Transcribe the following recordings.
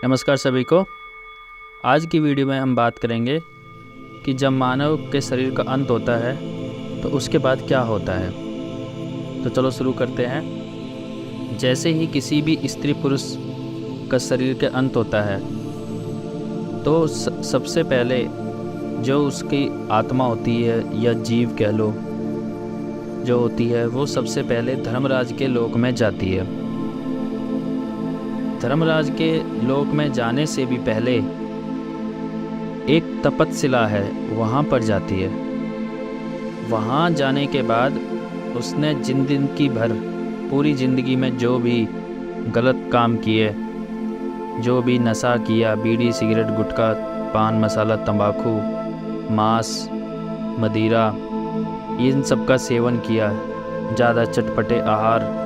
नमस्कार सभी को। आज की वीडियो में हम बात करेंगे कि जब मानव के शरीर का अंत होता है तो उसके बाद क्या होता है। तो चलो शुरू करते हैं। जैसे ही किसी भी स्त्री पुरुष का शरीर के अंत होता है तो सबसे पहले जो उसकी आत्मा होती है या जीव कह लो जो होती है वो सबसे पहले धर्मराज के लोक में जाती है। धर्मराज के लोक में जाने से भी पहले एक तपतशिला है, वहाँ पर जाती है। वहाँ जाने के बाद उसने जिंदगी भर पूरी ज़िंदगी में जो भी गलत काम किए, जो भी नशा किया, बीड़ी सिगरेट गुटखा पान मसाला तंबाकू मांस मदिरा इन सब का सेवन किया, ज़्यादा चटपटे आहार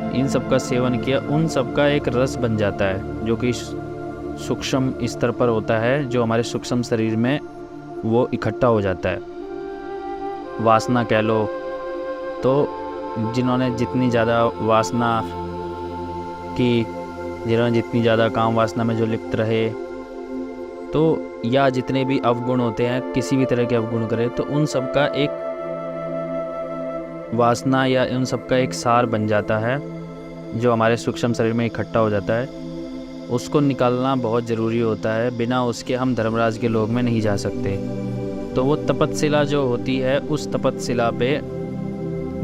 इन सब का सेवन किया, उन सब का एक रस बन जाता है जो कि सूक्ष्म स्तर पर होता है, जो हमारे सूक्ष्म शरीर में वो इकट्ठा हो जाता है। वासना कह लो। तो जिन्होंने जितनी ज़्यादा वासना की, जिन्होंने जितनी ज़्यादा काम वासना में जो लिप्त रहे, तो या जितने भी अवगुण होते हैं, किसी भी तरह के अवगुण करे, तो उन सब का एक वासना या उन सब का एक सार बन जाता है जो हमारे सूक्ष्म शरीर में इकट्ठा हो जाता है। उसको निकालना बहुत ज़रूरी होता है, बिना उसके हम धर्मराज के लोक में नहीं जा सकते। तो वो तपतशिला जो होती है, उस तपतशिला पे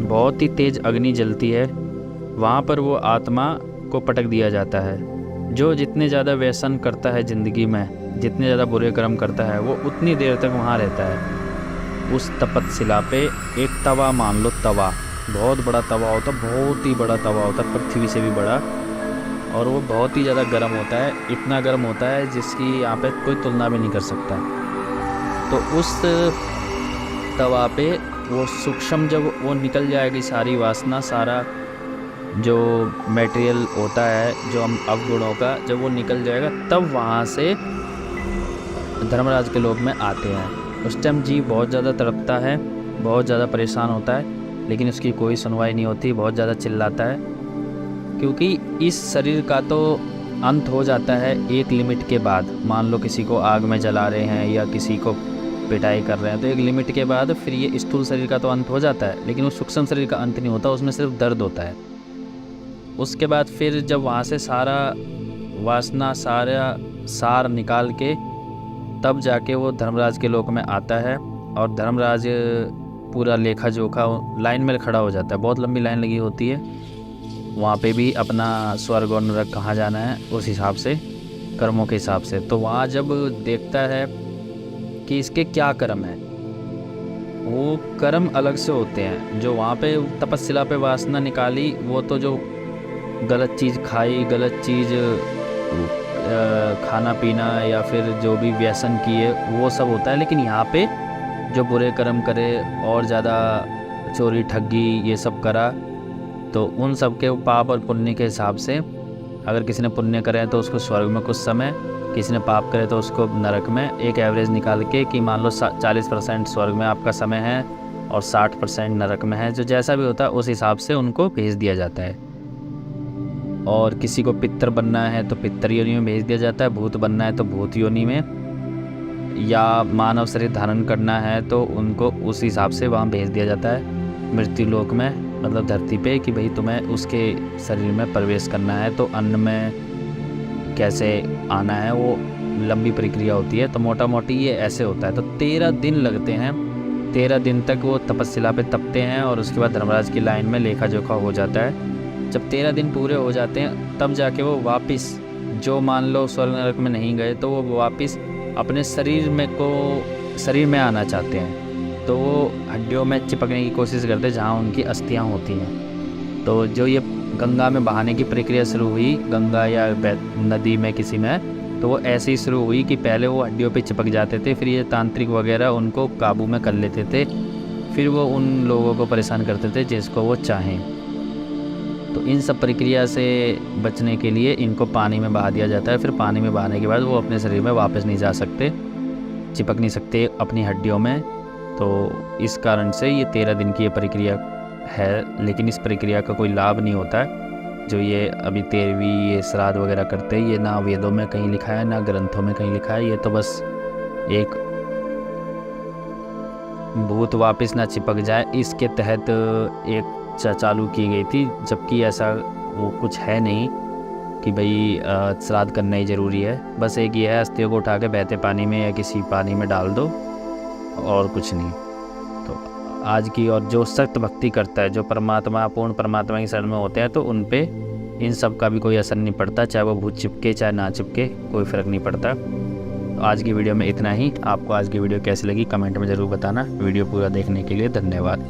बहुत ही तेज़ अग्नि जलती है। वहाँ पर वो आत्मा को पटक दिया जाता है। जो जितने ज़्यादा व्यसन करता है ज़िंदगी में, जितने ज़्यादा बुरे कर्म करता है, वो उतनी देर तक वहाँ रहता है। उस तपतशिला पे एक तवा मान लो, तवा बहुत बड़ा तवा होता है, बहुत ही बड़ा तवा होता है, पृथ्वी से भी बड़ा, और वो बहुत ही ज़्यादा गर्म होता है। इतना गर्म होता है जिसकी यहाँ पे कोई तुलना भी नहीं कर सकता। तो उस तवा पे वो सूक्ष्म जब वो निकल जाएगी सारी वासना, सारा जो मटेरियल होता है जो हम अवगुणों का, जब वो निकल जाएगा तब वहाँ से धर्मराज के लोक में आते हैं। उस टाइम जीव बहुत ज़्यादा तड़पता है, बहुत ज़्यादा परेशान होता है, लेकिन उसकी कोई सुनवाई नहीं होती, बहुत ज़्यादा चिल्लाता है, क्योंकि इस शरीर का तो अंत हो जाता है एक लिमिट के बाद। मान लो किसी को आग में जला रहे हैं या किसी को पिटाई कर रहे हैं, तो एक लिमिट के बाद फिर ये स्थूल शरीर का तो अंत हो जाता है, लेकिन उस सूक्ष्म शरीर का अंत नहीं होता, उसमें सिर्फ दर्द होता है। उसके बाद फिर जब वहाँ से सारा वासना, सारा सार निकाल के तब जाके वो धर्मराज के लोक में आता है। और धर्मराज पूरा लेखा जोखा लाइन में खड़ा हो जाता है, बहुत लंबी लाइन लगी होती है। वहाँ पे भी अपना स्वर्ग और नरक कहाँ जाना है उस हिसाब से, कर्मों के हिसाब से। तो वहाँ जब देखता है कि इसके क्या कर्म है, वो कर्म अलग से होते हैं। जो वहाँ पे तपस्या पे वासना निकाली, वो तो जो गलत चीज़ खाई, गलत चीज़ खाना पीना या फिर जो भी व्यसन किए, वो सब होता है। लेकिन यहाँ पे जो बुरे कर्म करे और ज़्यादा चोरी ठगी ये सब करा, तो उन सब के पाप और पुण्य के हिसाब से, अगर किसी ने पुण्य करे तो उसको स्वर्ग में कुछ समय, किसी ने पाप करे तो उसको नरक में, एक एवरेज निकाल के कि मान लो 40% स्वर्ग में आपका समय है और 60% नरक में है, जो जैसा भी होता है उस हिसाब से उनको भेज दिया जाता है। और किसी को पितर बनना है तो पितर योनि में भेज दिया जाता है, भूत बनना है तो भूत योनि में, या मानव शरीर धारण करना है तो उनको उस हिसाब से वहाँ भेज दिया जाता है मृत्यु लोक में, मतलब धरती पे, कि भाई तुम्हें उसके शरीर में प्रवेश करना है। तो अन्न में कैसे आना है, वो लंबी प्रक्रिया होती है। तो मोटा मोटी ये ऐसे होता है। तो 13 दिन लगते हैं, 13 दिन तक वो तपस्या पे तपते हैं और उसके बाद धर्मराज की लाइन में लेखा जोखा हो जाता है। जब 13 दिन पूरे हो जाते हैं तब जाके वो वापस, जो मान लो स्वर्ग नरक में नहीं गए, तो वो वापस अपने शरीर में आना चाहते हैं। तो वो हड्डियों में चिपकने की कोशिश करते हैं जहाँ उनकी अस्थियाँ होती हैं। तो जो ये गंगा में बहाने की प्रक्रिया शुरू हुई, गंगा या नदी में किसी में, तो वो ऐसे ही शुरू हुई कि पहले वो हड्डियों पे चिपक जाते थे, फिर ये तांत्रिक वगैरह उनको काबू में कर लेते थे, फिर वो उन लोगों को परेशान करते थे जिसको वो चाहें। तो इन सब प्रक्रिया से बचने के लिए इनको पानी में बहा दिया जाता है। फिर पानी में बहाने के बाद वो अपने शरीर में वापस नहीं जा सकते, चिपक नहीं सकते अपनी हड्डियों में। तो इस कारण से ये 13 दिन की ये प्रक्रिया है, लेकिन इस प्रक्रिया का कोई लाभ नहीं होता है। जो ये अभी 13वीं ये श्राद्ध वगैरह करते हैं, ये ना वेदों में कहीं लिखा है ना ग्रंथों में कहीं लिखा है। ये तो बस एक भूत वापस ना चिपक जाए इसके तहत एक चालू की गई थी, जबकि ऐसा वो कुछ है नहीं कि भाई श्राद्ध करना ही ज़रूरी है। बस एक ये है, अस्थियों को उठा के बहते पानी में या किसी पानी में डाल दो और कुछ नहीं। तो आज की और जो सख्त भक्ति करता है, जो पूर्ण परमात्मा की शरण में होते हैं, तो उन पे इन सब का भी कोई असर नहीं पड़ता, चाहे वो भूत चिपके चाहे ना चिपके, कोई फ़र्क नहीं पड़ता। तो आज की वीडियो में इतना ही। आपको आज की वीडियो कैसी लगी कमेंट में ज़रूर बताना। वीडियो पूरा देखने के लिए धन्यवाद।